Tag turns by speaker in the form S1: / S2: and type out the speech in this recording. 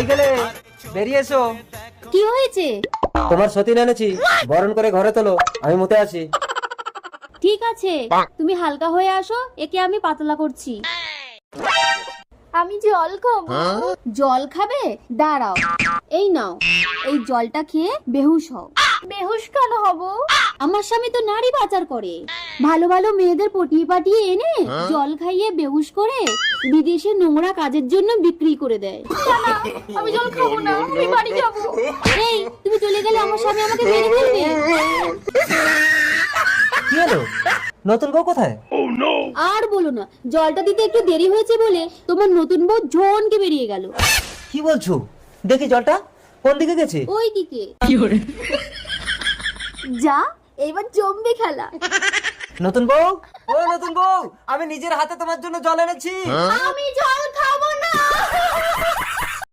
S1: কই গেলে? বেরিয়ে এসো।
S2: কি হয়েছে?
S1: তোমার সতীন এনেছি, বরণ করে ঘরে তোলো, আমি মুতে আসি।
S2: ঠিক আছে, তুমি হালকা হয়ে আসো, একে আমি পাতলা করছি। আমি জল খাবো। জল খাবে? দাঁড়াও, এই নাও, এই জলটা খেয়ে বেহুশ হও। বেহুশ কেন হব? আমার স্বামী তো নারী পাচার করে, ভালো ভালো মেয়েদের পটিয়ে পাটিয়ে এনে জল খাইয়ে বেহুশ করে বিদেশে নোংরা কাজের জন্য বিক্রি করে দেয়। আমি জল খাবো না, আমি বাড়ি যাব। এই, তুমি চলে গেলে আমার স্বামী আমাকে মেরে ফেলবে।
S1: কি হলো? নতুন বউ কোথায়?
S2: আর বলো না, জলটা দিতে একটু দেরি হয়েছে বলে তোমার নতুন বউ ঝনকে বেরিয়ে গেল।
S1: কি বলছো? দেখি জলটা কোন দিকে গেছে।
S2: ওই দিকে। যা, এবার জমবে খেলা।
S1: নতুন বউ, ও নতুন বউ, আমি নিজের হাতে তোমার জন্য জল এনেছি।
S2: আমি জল খাবো না।